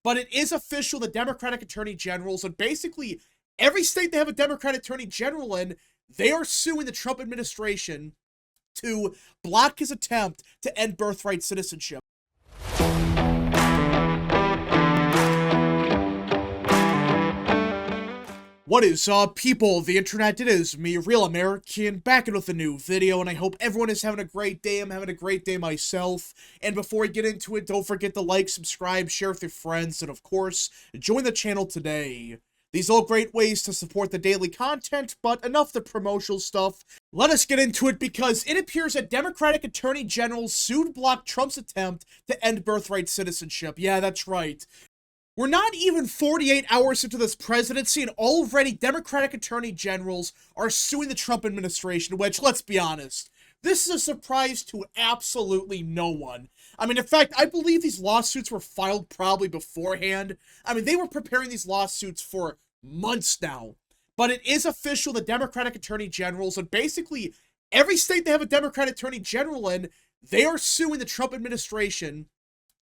but it is official, the Democratic Attorney Generals, and basically every state they have a Democratic Attorney General in, they are suing the Trump administration to block his attempt to end birthright citizenship. What is up, people of the internet? It is me, Real American, back in with a new video, and I hope everyone is having a great day. I'm having a great day myself. And before we get into it, don't forget to like, subscribe, share with your friends, and of course, join the channel today. These are all great ways to support the daily content, but enough the promotional stuff. Let us get into it, because it appears that Democratic Attorney Generals sued block Trump's attempt to end birthright citizenship. Yeah, that's right. We're not even 48 hours into this presidency, and already Democratic Attorney Generals are suing the Trump administration, which, let's be honest, this is a surprise to absolutely no one. I mean, in fact, I believe these lawsuits were filed probably beforehand. I mean, they were preparing these lawsuits for months now. But it is official, the Democratic Attorney Generals, and basically every state they have a Democratic Attorney General in, they are suing the Trump administration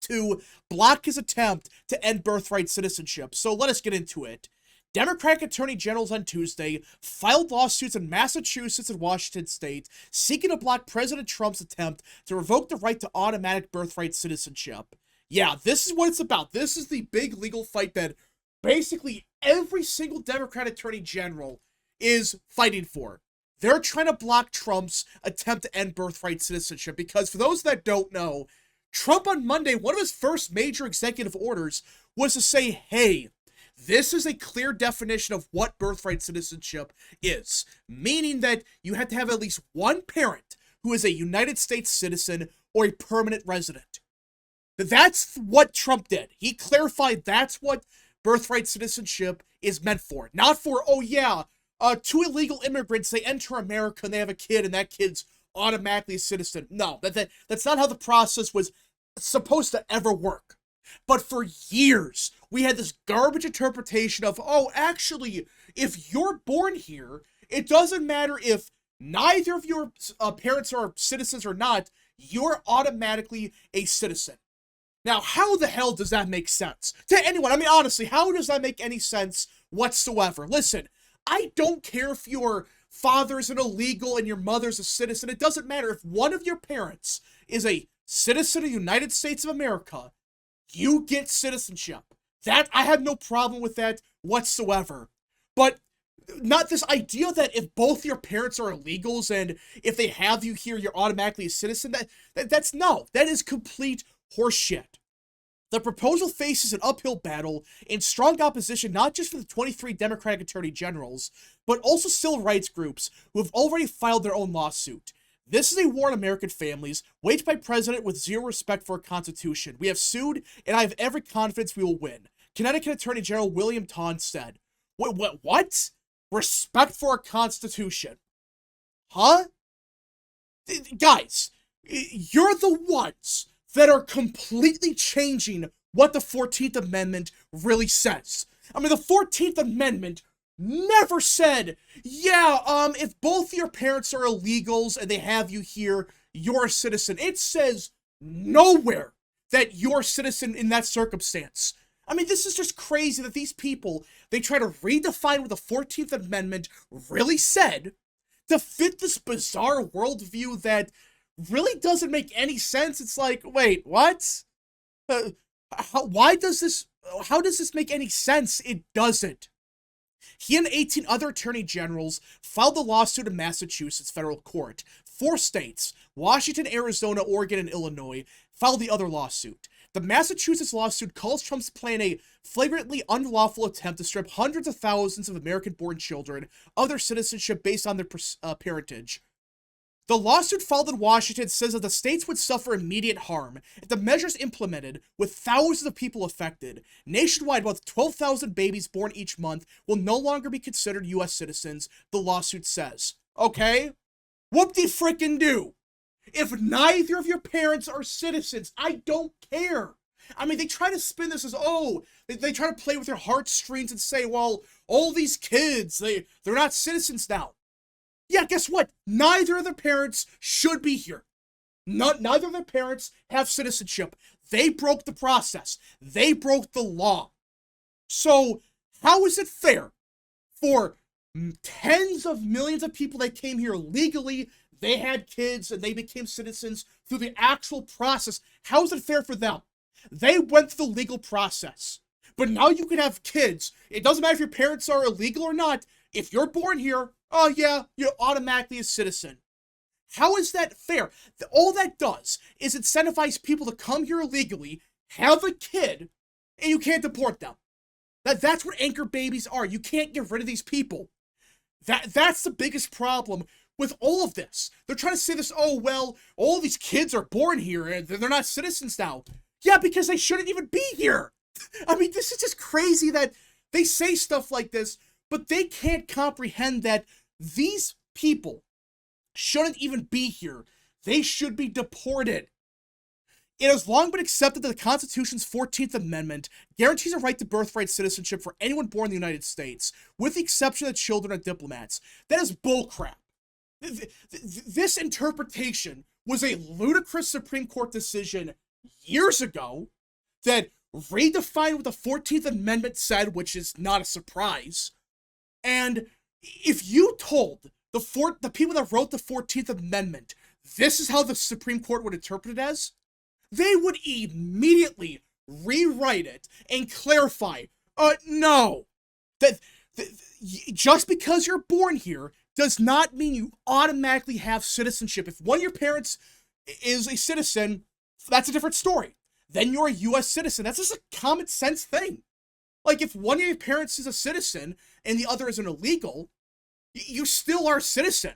to block his attempt to end birthright citizenship. So let us get into it. Democratic Attorney Generals on Tuesday filed lawsuits in Massachusetts and Washington state seeking to block President Trump's attempt to revoke the right to automatic birthright citizenship. Yeah, this is what it's about. This is the big legal fight that basically every single Democratic Attorney General is fighting for. They're trying to block Trump's attempt to end birthright citizenship because, for those that don't know, Trump on Monday, one of his first major executive orders was to say, hey, this is a clear definition of what birthright citizenship is, meaning that you have to have at least one parent who is a United States citizen or a permanent resident. That's what Trump did. He clarified that's what birthright citizenship is meant for. Not for, oh yeah, two illegal immigrants, they enter America and they have a kid and that kid's automatically a citizen. No, that's not how the process was supposed to ever work. But for years, we had this garbage interpretation of, oh, actually, if you're born here, it doesn't matter if neither of your parents are citizens or not, you're automatically a citizen. Now, how the hell does that make sense? To anyone, I mean, honestly, how does that make any sense whatsoever? Listen, I don't care if your father's an illegal and your mother's a citizen. It doesn't matter. If one of your parents is a citizen of the United States of America, you get citizenship. That, I have no problem with that whatsoever. But not this idea that if both your parents are illegals and if they have you here, you're automatically a citizen. That is complete horseshit. The proposal faces an uphill battle and strong opposition not just from the 23 Democratic Attorney Generals, but also civil rights groups who have already filed their own lawsuit. This is a war on American families, waged by a president with zero respect for our Constitution. We have sued, and I have every confidence we will win. Connecticut Attorney General William Tawn said. What? Respect for our Constitution? Huh? Guys, you're the ones that are completely changing what the 14th Amendment really says. I mean, the 14th Amendment never said, yeah, if both your parents are illegals and they have you here, you're a citizen. It says nowhere that you're a citizen in that circumstance. I mean, this is just crazy that these people, they try to redefine what the 14th Amendment really said to fit this bizarre worldview that really doesn't make any sense. It's like, wait, what? How does this make any sense? It doesn't. He and 18 other attorney generals filed the lawsuit in Massachusetts federal court. 4 states, Washington, Arizona, Oregon, and Illinois, filed the other lawsuit. The Massachusetts lawsuit calls Trump's plan a flagrantly unlawful attempt to strip hundreds of thousands of American-born children of their citizenship based on their parentage. The lawsuit filed in Washington says that the states would suffer immediate harm if the measures implemented, with thousands of people affected. Nationwide, about 12,000 babies born each month will no longer be considered U.S. citizens, the lawsuit says. Okay? Whoop-de-frickin-do. If neither of your parents are citizens, I don't care. I mean, they try to spin this as, oh, they try to play with your heartstrings and say, well, all these kids, they're not citizens now. Yeah, guess what? Neither of their parents should be here. Neither of their parents have citizenship. They broke the process. They broke the law. So, how is it fair for tens of millions of people that came here legally, they had kids, and they became citizens through the actual process? How is it fair for them? They went through the legal process. But now you can have kids. It doesn't matter if your parents are illegal or not. If you're born here, oh yeah, you're automatically a citizen. How is that fair? All that does is incentivize people to come here illegally, have a kid, and you can't deport them. That's what anchor babies are. You can't get rid of these people. That's the biggest problem with all of this. They're trying to say this, oh, well, all these kids are born here and they're not citizens now. Yeah, because they shouldn't even be here. I mean, this is just crazy that they say stuff like this, but they can't comprehend that these people shouldn't even be here. They should be deported. It has long been accepted that the Constitution's 14th Amendment guarantees a right to birthright citizenship for anyone born in the United States, with the exception of children of diplomats. That is bullcrap. This interpretation was a ludicrous Supreme Court decision years ago that redefined what the 14th Amendment said, which is not a surprise. And if you told the people that wrote the 14th Amendment, this is how the Supreme Court would interpret it as, they would immediately rewrite it and clarify, no, that just because you're born here does not mean you automatically have citizenship. If one of your parents is a citizen, that's a different story. Then you're a U.S. citizen. That's just a common sense thing. Like, if one of your parents is a citizen and the other is an illegal, you still are a citizen.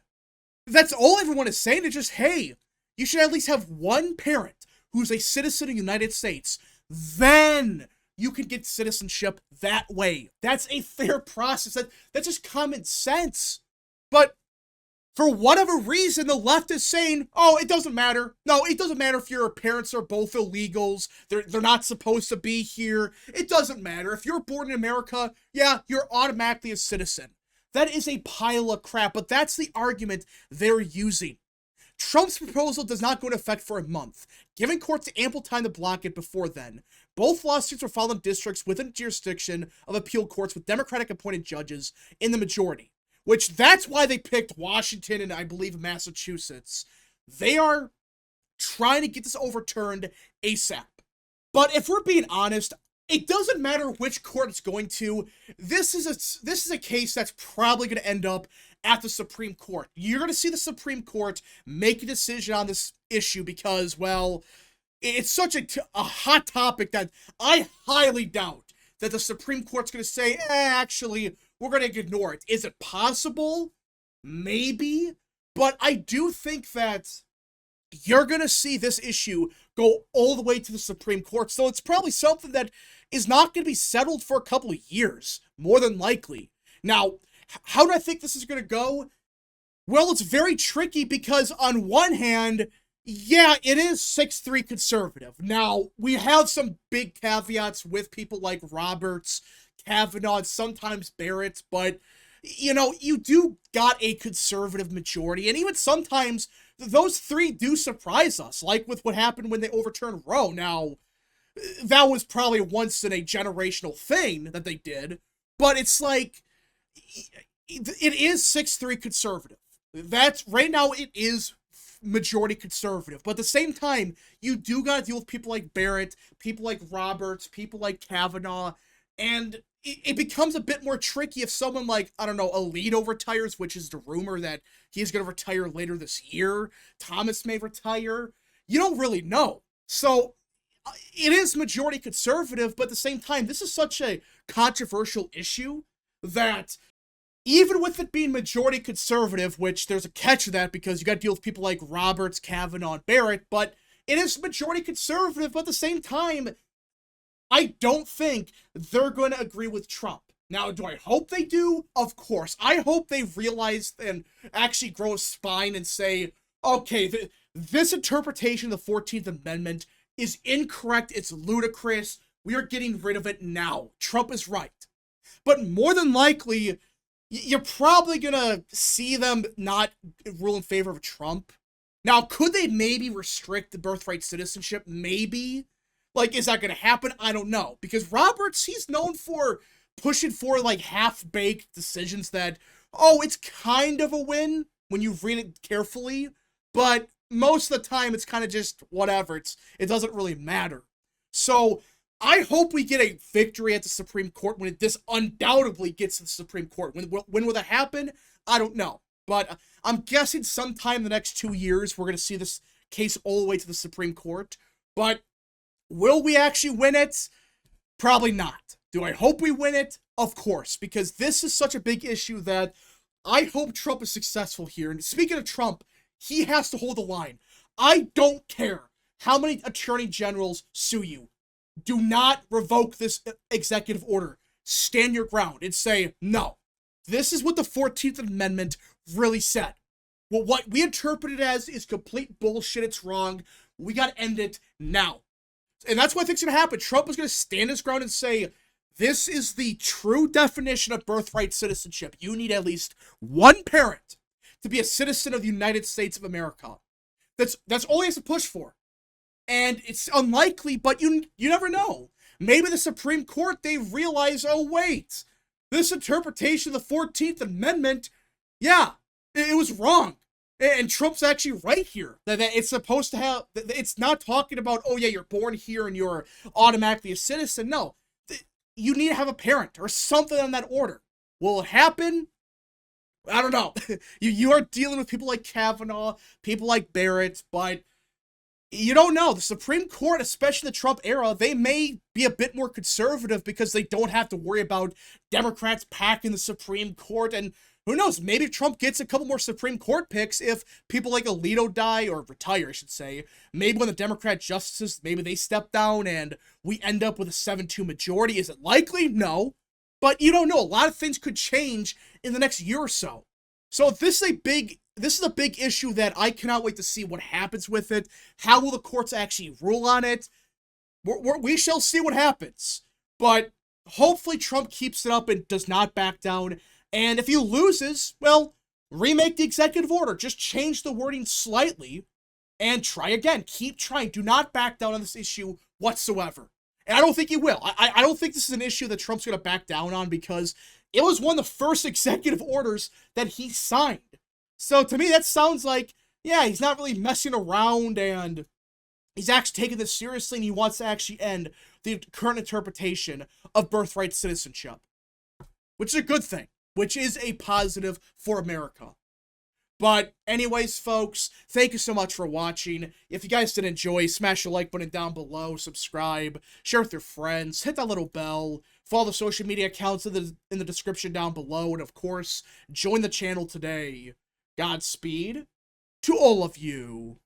That's all everyone is saying. It's just, hey, you should at least have one parent who's a citizen of the United States. Then you can get citizenship that way. That's a fair process. That's just common sense. But for whatever reason, the left is saying, oh, it doesn't matter. No, it doesn't matter if your parents are both illegals. They're not supposed to be here. It doesn't matter. If you're born in America, yeah, you're automatically a citizen. That is a pile of crap, but that's the argument they're using. Trump's proposal does not go into effect for a month, giving courts ample time to block it before then. Both lawsuits were filed in districts within jurisdiction of appeal courts with Democratic-appointed judges in the majority, which that's why they picked Washington and I believe Massachusetts. They are trying to get this overturned ASAP. But if we're being honest, it doesn't matter which court it's going to. This is a case that's probably going to end up at the Supreme Court. You're going to see the Supreme Court make a decision on this issue because, well, it's such a hot topic that I highly doubt that the Supreme Court's going to say, actually, we're going to ignore it. Is it possible? Maybe. But I do think that you're going to see this issue go all the way to the Supreme Court. So it's probably something that is not going to be settled for a couple of years, more than likely. Now, how do I think this is going to go? Well, it's very tricky because on one hand, yeah, it is 6-3 conservative. Now, we have some big caveats with people like Roberts, Kavanaugh, and sometimes Barrett, but, you know, you do got a conservative majority, and even sometimes those three do surprise us, like with what happened when they overturned Roe. Now, that was probably once in a generational thing that they did, but it's like, it is 6-3 conservative. That's, right now, it is majority conservative, but at the same time, you do gotta deal with people like Barrett, people like Roberts, people like Kavanaugh, and it becomes a bit more tricky if someone like, I don't know, Alito retires, which is the rumor that he's going to retire later this year. Thomas may retire. You don't really know. So it is majority conservative, but at the same time, this is such a controversial issue that even with it being majority conservative, which there's a catch to that because you got to deal with people like Roberts, Kavanaugh, and Barrett, but it is majority conservative, but at the same time, I don't think they're going to agree with Trump. Now, do I hope they do? Of course. I hope they realize and actually grow a spine and say, okay, this interpretation of the 14th Amendment is incorrect. It's ludicrous. We are getting rid of it now. Trump is right. But more than likely, you're probably going to see them not rule in favor of Trump. Now, could they maybe restrict the birthright citizenship? Maybe. Like, is that going to happen? I don't know. Because Roberts, he's known for pushing for, like, half-baked decisions that, oh, it's kind of a win when you read it carefully, but most of the time it's kind of just whatever. It doesn't really matter. So, I hope we get a victory at the Supreme Court when this undoubtedly gets to the Supreme Court. When will that happen? I don't know. But I'm guessing sometime in the next 2 years, we're going to see this case all the way to the Supreme Court. But will we actually win it? Probably not. Do I hope we win it? Of course, because this is such a big issue that I hope Trump is successful here. And speaking of Trump, he has to hold the line. I don't care how many attorney generals sue you. Do not revoke this executive order. Stand your ground and say, no, this is what the 14th Amendment really said. Well, what we interpret it as is complete bullshit. It's wrong. We got to end it now. And that's what I think's going to happen. Trump is going to stand his ground and say, this is the true definition of birthright citizenship. You need at least one parent to be a citizen of the United States of America. That's all he has to push for. And it's unlikely, but you never know. Maybe the Supreme Court, they realize, oh, wait, this interpretation of the 14th Amendment, yeah, it was wrong. And Trump's actually right here. That it's supposed to have, it's not talking about, oh, yeah, you're born here and you're automatically a citizen. No, you need to have a parent or something on that order. Will it happen? I don't know. you are dealing with people like Kavanaugh, people like Barrett, but you don't know. The Supreme Court, especially the Trump era, they may be a bit more conservative because they don't have to worry about Democrats packing the Supreme Court. And who knows, maybe Trump gets a couple more Supreme Court picks if people like Alito die, or retire, I should say. Maybe when the Democrat justices, maybe they step down and we end up with a 7-2 majority. Is it likely? No. But you don't know. A lot of things could change in the next year or so. So this is a big issue that I cannot wait to see what happens with it. How will the courts actually rule on it? We shall see what happens. But hopefully Trump keeps it up and does not back down. And if he loses, well, remake the executive order. Just change the wording slightly and try again. Keep trying. Do not back down on this issue whatsoever. And I don't think he will. I don't think this is an issue that Trump's going to back down on, because it was one of the first executive orders that he signed. So to me, that sounds like, yeah, he's not really messing around and he's actually taking this seriously and he wants to actually end the current interpretation of birthright citizenship. Which is a good thing. Which is a positive for America. But anyways, folks, thank you so much for watching. If you guys did enjoy, smash the like button down below, subscribe, share with your friends, hit that little bell, follow the social media accounts in the description down below, and of course, join the channel today. Godspeed to all of you.